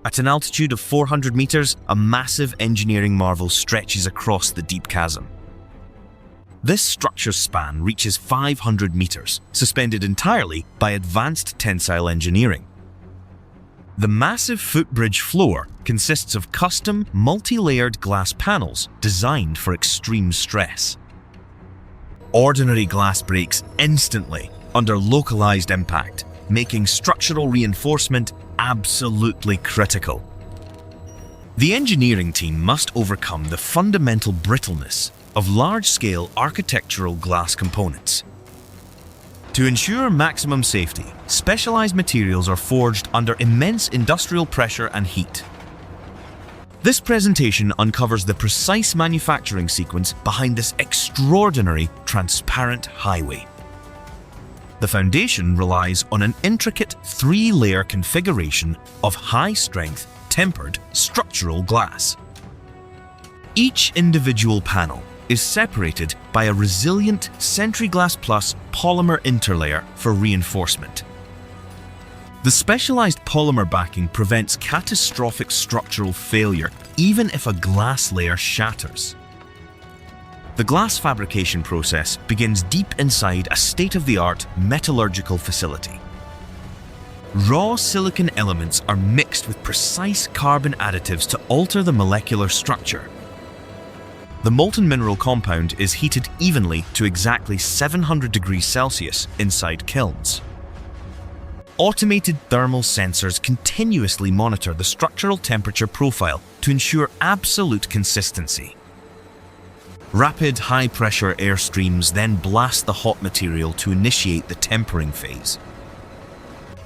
At an altitude of 400 meters, a massive engineering marvel stretches across the deep chasm. This structure's span reaches 500 meters, suspended entirely by advanced tensile engineering. The massive footbridge floor consists of custom, multi-layered glass panels designed for extreme stress. Ordinary glass breaks instantly under localized impact, making structural reinforcement absolutely critical. The engineering team must overcome the fundamental brittleness of large-scale architectural glass components. To ensure maximum safety, specialized materials are forged under immense industrial pressure and heat. This presentation uncovers the precise manufacturing sequence behind this extraordinary transparent highway. The foundation relies on an intricate three-layer configuration of high-strength, tempered structural glass. Each individual panel is separated by a resilient Sentry-Glass Plus polymer interlayer for reinforcement. The specialized polymer backing prevents catastrophic structural failure even if a glass layer shatters. The glass fabrication process begins deep inside a state-of-the-art metallurgical facility. Raw silicon elements are mixed with precise carbon additives to alter the molecular structure. The molten mineral compound is heated evenly to exactly 700 degrees Celsius inside kilns. Automated thermal sensors continuously monitor the structural temperature profile to ensure absolute consistency. Rapid high-pressure air streams then blast the hot material to initiate the tempering phase.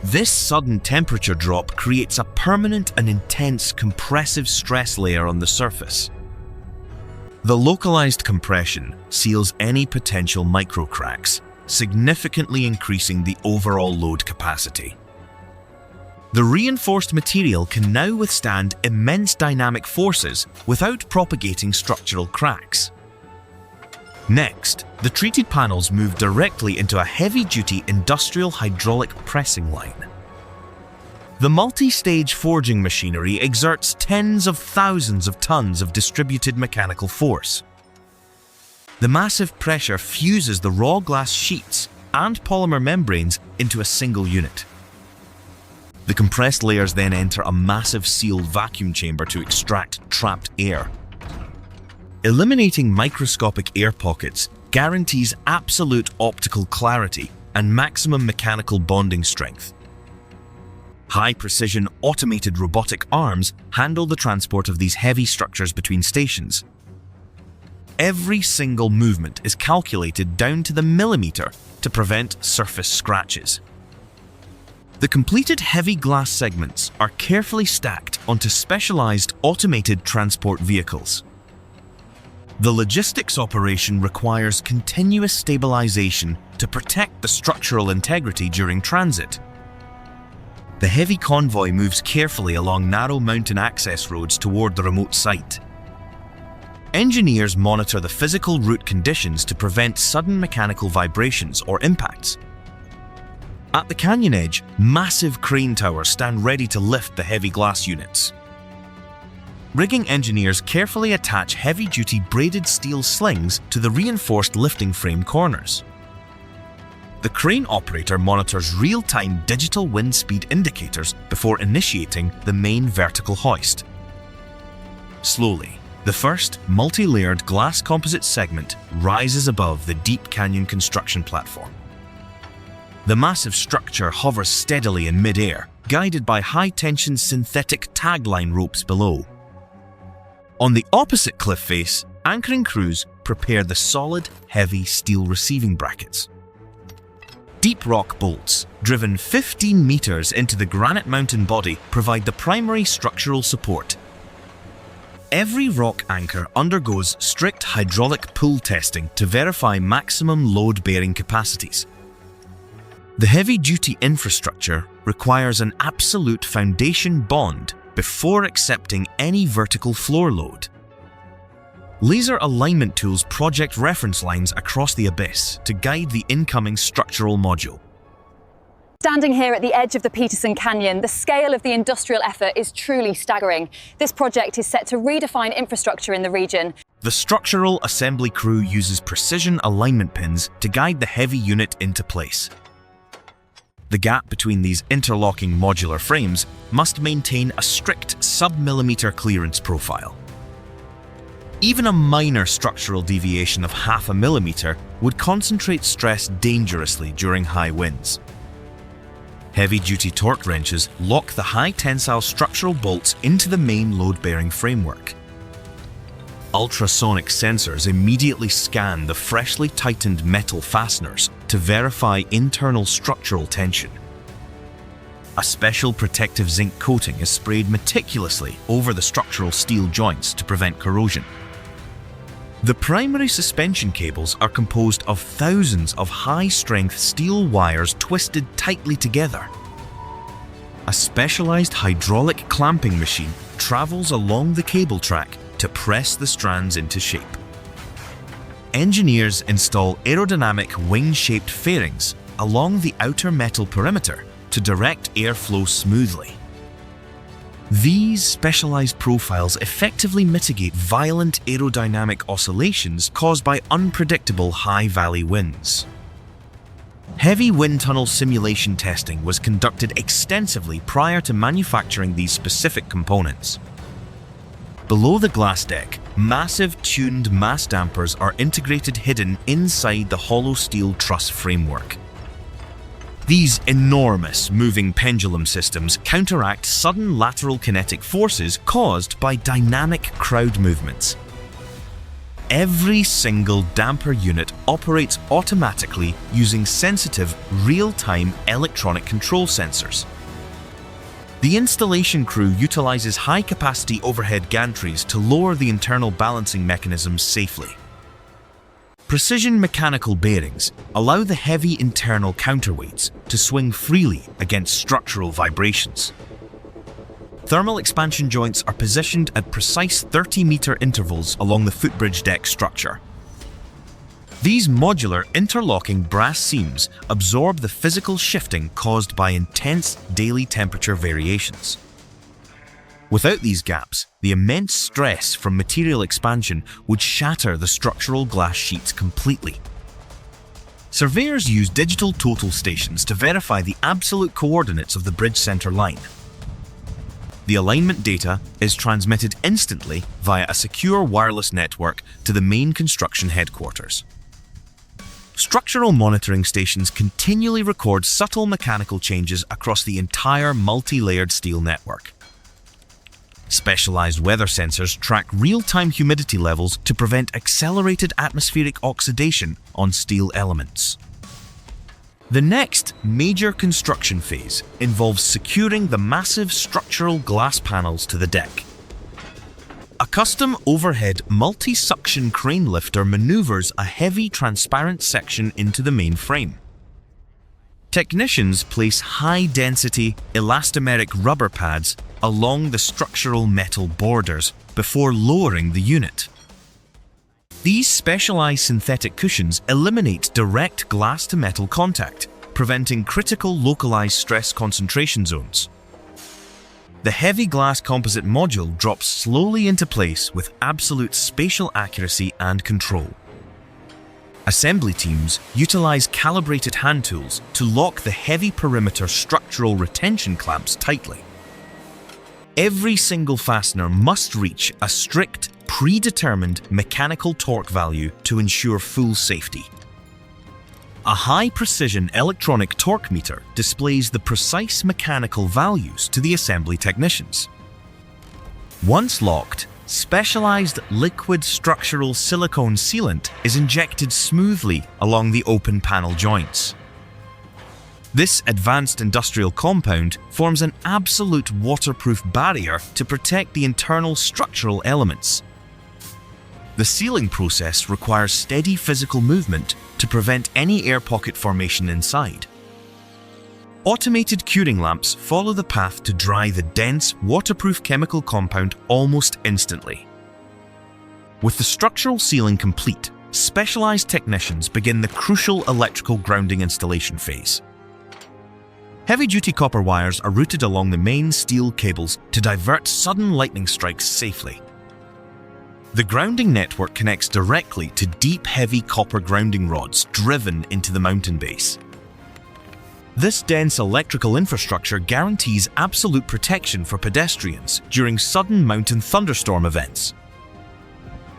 This sudden temperature drop creates a permanent and intense compressive stress layer on the surface. The localized compression seals any potential microcracks, significantly increasing the overall load capacity. The reinforced material can now withstand immense dynamic forces without propagating structural cracks. Next, the treated panels move directly into a heavy-duty industrial hydraulic pressing line. The multi-stage forging machinery exerts tens of thousands of tons of distributed mechanical force. The massive pressure fuses the raw glass sheets and polymer membranes into a single unit. The compressed layers then enter a massive sealed vacuum chamber to extract trapped air. Eliminating microscopic air pockets guarantees absolute optical clarity and maximum mechanical bonding strength. High-precision automated robotic arms handle the transport of these heavy structures between stations. Every single movement is calculated down to the millimeter to prevent surface scratches. The completed heavy glass segments are carefully stacked onto specialized automated transport vehicles. The logistics operation requires continuous stabilization to protect the structural integrity during transit. The heavy convoy moves carefully along narrow mountain access roads toward the remote site. Engineers monitor the physical route conditions to prevent sudden mechanical vibrations or impacts. At the canyon edge, massive crane towers stand ready to lift the heavy glass units. Rigging engineers carefully attach heavy-duty braided steel slings to the reinforced lifting frame corners. The crane operator monitors real-time digital wind speed indicators before initiating the main vertical hoist. Slowly, the first multi-layered glass composite segment rises above the deep canyon construction platform. The massive structure hovers steadily in mid-air, guided by high-tension synthetic tagline ropes below. On the opposite cliff face, anchoring crews prepare the solid, heavy steel receiving brackets. Deep rock bolts, driven 15 meters into the granite mountain body, provide the primary structural support. Every rock anchor undergoes strict hydraulic pull testing to verify maximum load-bearing capacities. The heavy-duty infrastructure requires an absolute foundation bond before accepting any vertical floor load. Laser alignment tools project reference lines across the abyss to guide the incoming structural module. Standing here at the edge of the Peterson Canyon, the scale of the industrial effort is truly staggering. This project is set to redefine infrastructure in the region. The structural assembly crew uses precision alignment pins to guide the heavy unit into place. The gap between these interlocking modular frames must maintain a strict sub-millimeter clearance profile. Even a minor structural deviation of half a millimeter would concentrate stress dangerously during high winds. Heavy-duty torque wrenches lock the high-tensile structural bolts into the main load-bearing framework. Ultrasonic sensors immediately scan the freshly tightened metal fasteners to verify internal structural tension. A special protective zinc coating is sprayed meticulously over the structural steel joints to prevent corrosion. The primary suspension cables are composed of thousands of high-strength steel wires twisted tightly together. A specialized hydraulic clamping machine travels along the cable track to press the strands into shape. Engineers install aerodynamic wing-shaped fairings along the outer metal perimeter to direct airflow smoothly. These specialized profiles effectively mitigate violent aerodynamic oscillations caused by unpredictable high-valley winds. Heavy wind tunnel simulation testing was conducted extensively prior to manufacturing these specific components. Below the glass deck, massive tuned mass dampers are integrated hidden inside the hollow steel truss framework. These enormous moving pendulum systems counteract sudden lateral kinetic forces caused by dynamic crowd movements. Every single damper unit operates automatically using sensitive, real-time electronic control sensors. The installation crew utilizes high-capacity overhead gantries to lower the internal balancing mechanisms safely. Precision mechanical bearings allow the heavy internal counterweights to swing freely against structural vibrations. Thermal expansion joints are positioned at precise 30-meter intervals along the footbridge deck structure. These modular interlocking brass seams absorb the physical shifting caused by intense daily temperature variations. Without these gaps, the immense stress from material expansion would shatter the structural glass sheets completely. Surveyors use digital total stations to verify the absolute coordinates of the bridge center line. The alignment data is transmitted instantly via a secure wireless network to the main construction headquarters. Structural monitoring stations continually record subtle mechanical changes across the entire multi-layered steel network. Specialized weather sensors track real-time humidity levels to prevent accelerated atmospheric oxidation on steel elements. The next major construction phase involves securing the massive structural glass panels to the deck. A custom overhead multi-suction crane lifter maneuvers a heavy transparent section into the main frame. Technicians place high-density, elastomeric rubber pads along the structural metal borders before lowering the unit. These specialized synthetic cushions eliminate direct glass-to-metal contact, preventing critical localized stress concentration zones. The heavy glass composite module drops slowly into place with absolute spatial accuracy and control. Assembly teams utilize calibrated hand tools to lock the heavy perimeter structural retention clamps tightly. Every single fastener must reach a strict, predetermined mechanical torque value to ensure full safety. A high-precision electronic torque meter displays the precise mechanical values to the assembly technicians. Once locked, specialized liquid structural silicone sealant is injected smoothly along the open panel joints. This advanced industrial compound forms an absolute waterproof barrier to protect the internal structural elements. The sealing process requires steady physical movement to prevent any air pocket formation inside. Automated curing lamps follow the path to dry the dense, waterproof chemical compound almost instantly. With the structural sealing complete, specialized technicians begin the crucial electrical grounding installation phase. Heavy-duty copper wires are routed along the main steel cables to divert sudden lightning strikes safely. The grounding network connects directly to deep, heavy copper grounding rods driven into the mountain base. This dense electrical infrastructure guarantees absolute protection for pedestrians during sudden mountain thunderstorm events.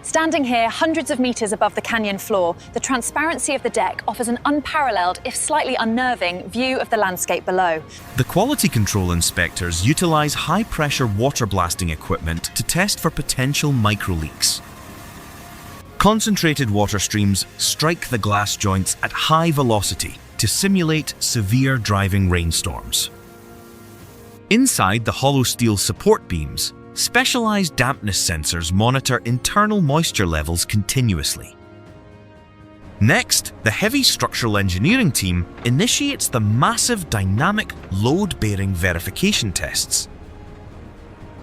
Standing here hundreds of meters above the canyon floor, the transparency of the deck offers an unparalleled, if slightly unnerving, view of the landscape below. The quality control inspectors utilize high-pressure water blasting equipment to test for potential micro-leaks. Concentrated water streams strike the glass joints at high velocity to simulate severe driving rainstorms. Inside the hollow steel support beams, specialized dampness sensors monitor internal moisture levels continuously. Next, the heavy structural engineering team initiates the massive dynamic load-bearing verification tests.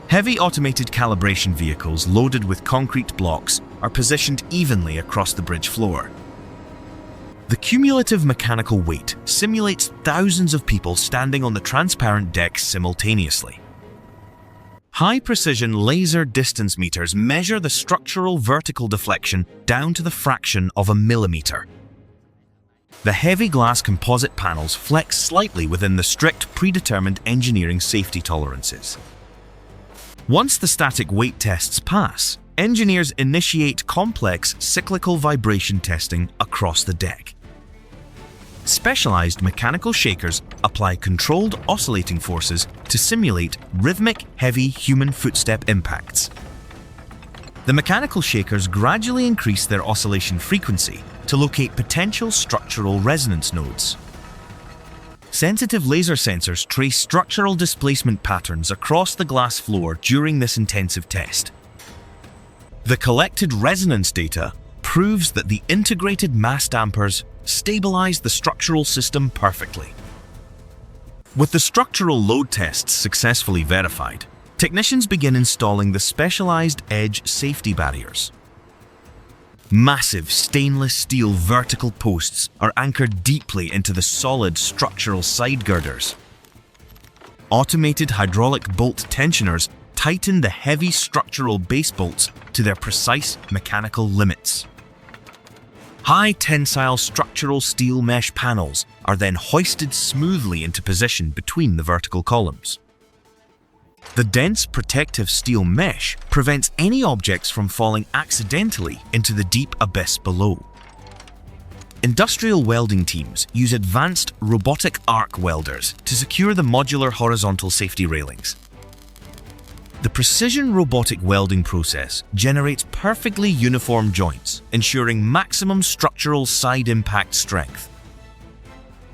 Heavy automated calibration vehicles loaded with concrete blocks are positioned evenly across the bridge floor. The cumulative mechanical weight simulates thousands of people standing on the transparent deck simultaneously. High-precision laser distance meters measure the structural vertical deflection down to the fraction of a millimeter. The heavy glass composite panels flex slightly within the strict predetermined engineering safety tolerances. Once the static weight tests pass, engineers initiate complex cyclical vibration testing across the deck. Specialized mechanical shakers apply controlled oscillating forces to simulate rhythmic, heavy human footstep impacts. The mechanical shakers gradually increase their oscillation frequency to locate potential structural resonance nodes. Sensitive laser sensors trace structural displacement patterns across the glass floor during this intensive test. The collected resonance data proves that the integrated mass dampers stabilize the structural system perfectly. With the structural load tests successfully verified, technicians begin installing the specialized edge safety barriers. Massive stainless steel vertical posts are anchored deeply into the solid structural side girders. Automated hydraulic bolt tensioners tighten the heavy structural base bolts to their precise mechanical limits. High tensile structural steel mesh panels are then hoisted smoothly into position between the vertical columns. The dense protective steel mesh prevents any objects from falling accidentally into the deep abyss below. Industrial welding teams use advanced robotic arc welders to secure the modular horizontal safety railings. The precision robotic welding process generates perfectly uniform joints, ensuring maximum structural side impact strength.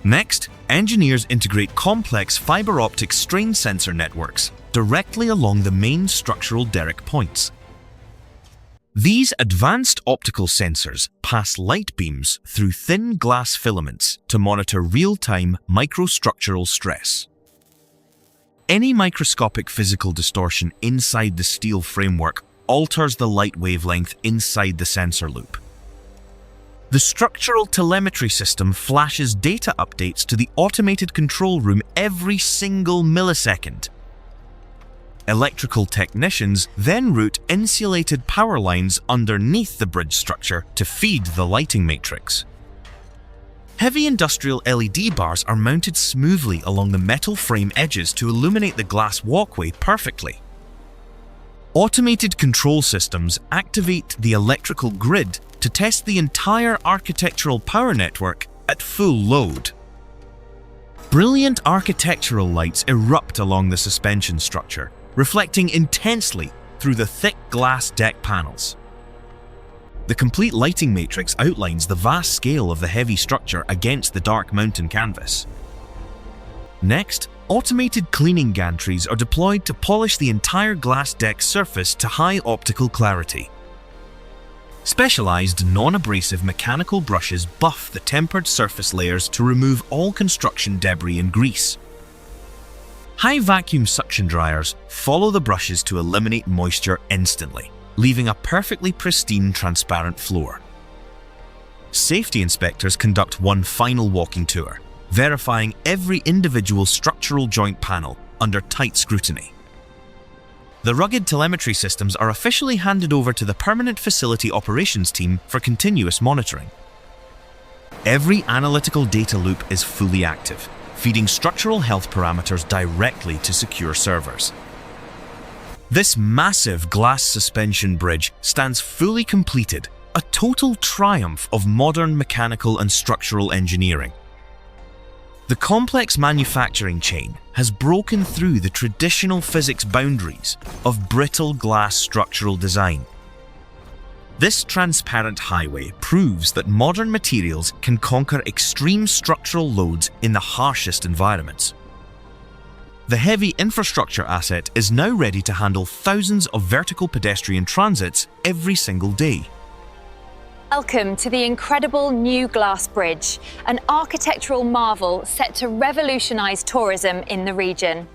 Next, engineers integrate complex fiber optic strain sensor networks directly along the main structural derrick points. These advanced optical sensors pass light beams through thin glass filaments to monitor real-time microstructural stress. Any microscopic physical distortion inside the steel framework alters the light wavelength inside the sensor loop. The structural telemetry system flashes data updates to the automated control room every single millisecond. Electrical technicians then route insulated power lines underneath the bridge structure to feed the lighting matrix. Heavy industrial LED bars are mounted smoothly along the metal frame edges to illuminate the glass walkway perfectly. Automated control systems activate the electrical grid to test the entire architectural power network at full load. Brilliant architectural lights erupt along the suspension structure, reflecting intensely through the thick glass deck panels. The complete lighting matrix outlines the vast scale of the heavy structure against the dark mountain canvas. Next, automated cleaning gantries are deployed to polish the entire glass deck surface to high optical clarity. Specialized non-abrasive mechanical brushes buff the tempered surface layers to remove all construction debris and grease. High vacuum suction dryers follow the brushes to eliminate moisture instantly, leaving a perfectly pristine transparent floor. Safety inspectors conduct one final walking tour, verifying every individual structural joint panel under tight scrutiny. The rugged telemetry systems are officially handed over to the Permanent Facility Operations Team for continuous monitoring. Every analytical data loop is fully active, feeding structural health parameters directly to secure servers. This massive glass suspension bridge stands fully completed, a total triumph of modern mechanical and structural engineering. The complex manufacturing chain has broken through the traditional physics boundaries of brittle glass structural design. This transparent highway proves that modern materials can conquer extreme structural loads in the harshest environments. The heavy infrastructure asset is now ready to handle thousands of vertical pedestrian transits every single day. Welcome to the incredible new glass bridge, an architectural marvel set to revolutionise tourism in the region.